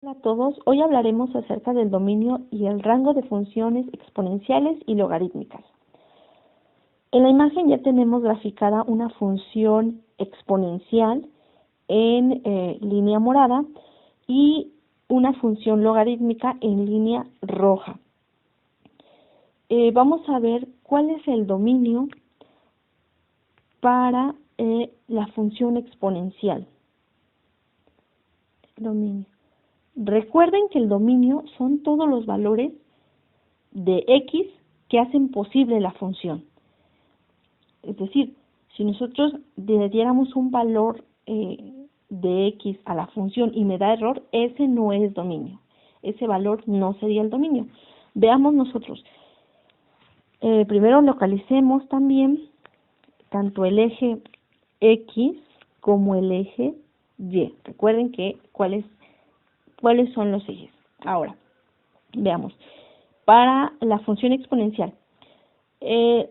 Hola a todos, hoy hablaremos acerca del dominio y el rango de funciones exponenciales y logarítmicas. En la imagen ya tenemos graficada una función exponencial en línea morada y una función logarítmica en línea roja. Vamos a ver cuál es el dominio para la función exponencial. Dominio. Recuerden que el dominio son todos los valores de x que hacen posible la función. Es decir, si nosotros le diéramos un valor de x a la función y me da error, ese no es dominio. Ese valor no sería el dominio. Veamos nosotros. Primero localicemos también tanto el eje x como el eje y. Recuerden que cuáles son los ejes. Ahora, veamos. Para la función exponencial,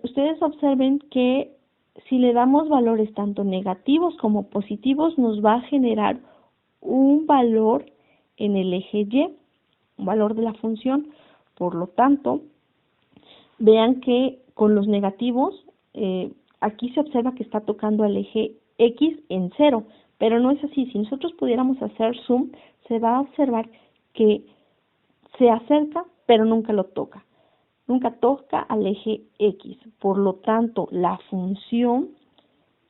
ustedes observen que si le damos valores tanto negativos como positivos, nos va a generar un valor en el eje y, un valor de la función. Por lo tanto, vean que con los negativos, aquí se observa que está tocando el eje x en 0, pero no es así. Si nosotros pudiéramos hacer zoom, se va a observar que se acerca, pero nunca lo toca. Nunca toca al eje x. Por lo tanto, la función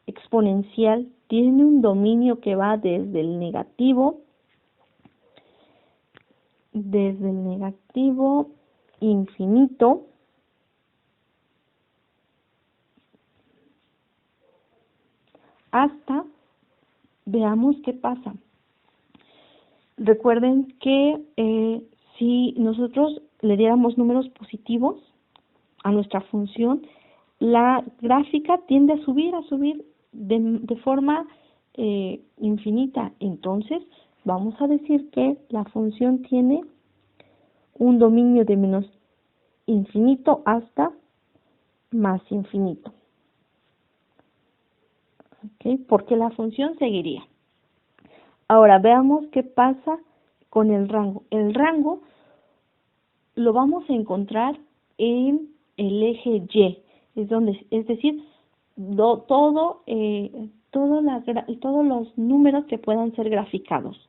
exponencial tiene un dominio que va desde el negativo infinito hasta, veamos qué pasa. Recuerden que si nosotros le diéramos números positivos a nuestra función, la gráfica tiende a subir de forma infinita. Entonces, vamos a decir que la función tiene un dominio de menos infinito hasta más infinito. ¿Okay? Porque la función seguiría. Ahora, veamos qué pasa con el rango. El rango lo vamos a encontrar en el eje y, es decir, todos los números que puedan ser graficados.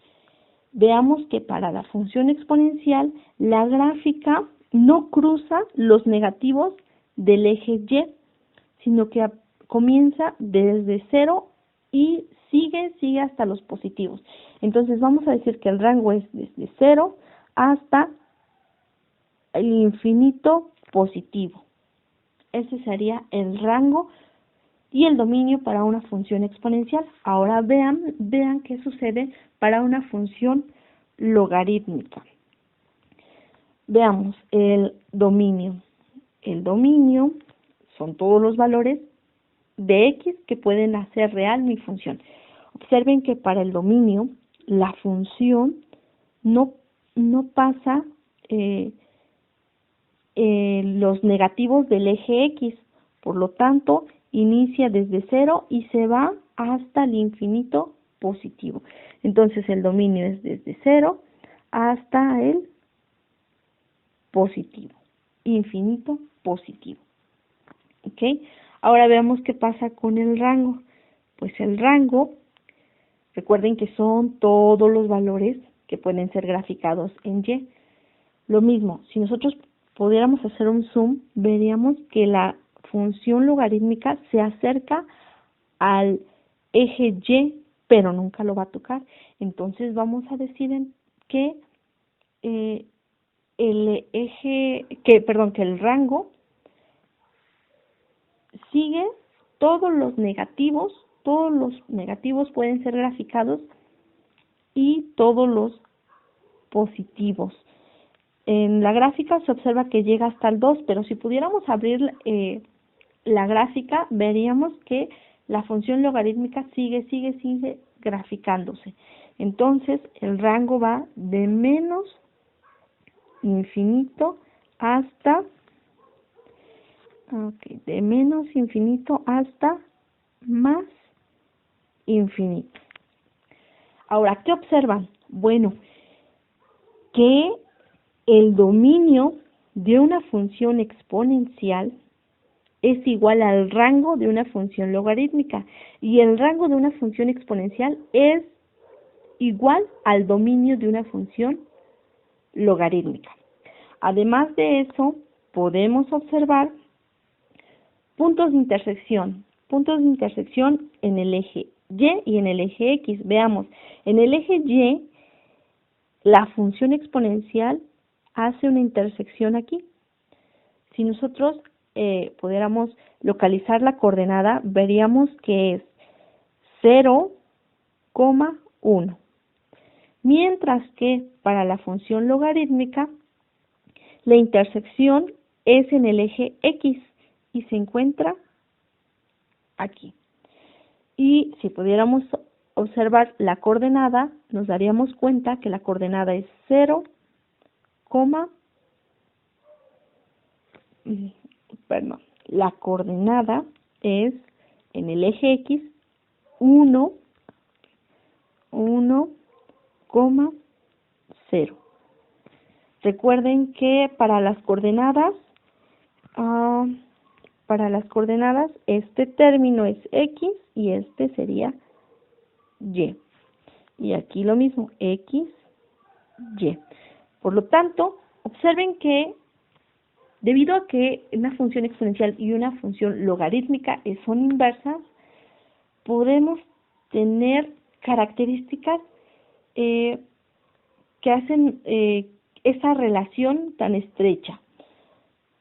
Veamos que para la función exponencial, la gráfica no cruza los negativos del eje y, sino que comienza desde 0 y sigue hasta los positivos. Entonces vamos a decir que el rango es desde 0 hasta el infinito positivo. Ese sería el rango y el dominio para una función exponencial. Ahora vean qué sucede para una función logarítmica. Veamos el dominio. El dominio son todos los valores de x que pueden hacer real mi función. Observen que para el dominio la función no pasa los negativos del eje x, por lo tanto inicia desde 0 y se va hasta el infinito positivo. Entonces el dominio es desde 0 hasta el positivo, infinito positivo. ¿Ok? Ahora veamos qué pasa con el rango. Pues el rango, recuerden que son todos los valores que pueden ser graficados en y. Lo mismo, si nosotros pudiéramos hacer un zoom, veríamos que la función logarítmica se acerca al eje y, pero nunca lo va a tocar. Entonces vamos a decir que el rango sigue todos los negativos pueden ser graficados y todos los positivos. En la gráfica se observa que llega hasta el 2, pero si pudiéramos abrir la gráfica, veríamos que la función logarítmica sigue graficándose. Entonces, el rango va de menos infinito hasta más infinito. Ahora, ¿qué observan? Bueno, que el dominio de una función exponencial es igual al rango de una función logarítmica y el rango de una función exponencial es igual al dominio de una función logarítmica. Además de eso, podemos observar puntos de intersección en el eje Y y en el eje X. Veamos, en el eje Y, la función exponencial hace una intersección aquí. Si nosotros pudiéramos localizar la coordenada, veríamos que es 0,1. Mientras que para la función logarítmica, la intersección es en el eje X y se encuentra aquí. Y si pudiéramos observar la coordenada, nos daríamos cuenta que la coordenada es 0, la coordenada es en el eje X 1,0. Recuerden que para las coordenadas este término es X y este sería Y. Y aquí lo mismo, X, Y. Por lo tanto, observen que debido a que una función exponencial y una función logarítmica son inversas, podemos tener características que hacen esa relación tan estrecha.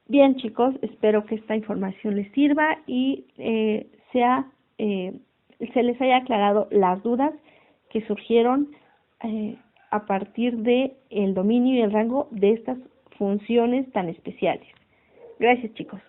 Bien, chicos, espero que esta información les sirva y se les haya aclarado las dudas que surgieron a partir de el dominio y el rango de estas funciones tan especiales. Gracias, chicos.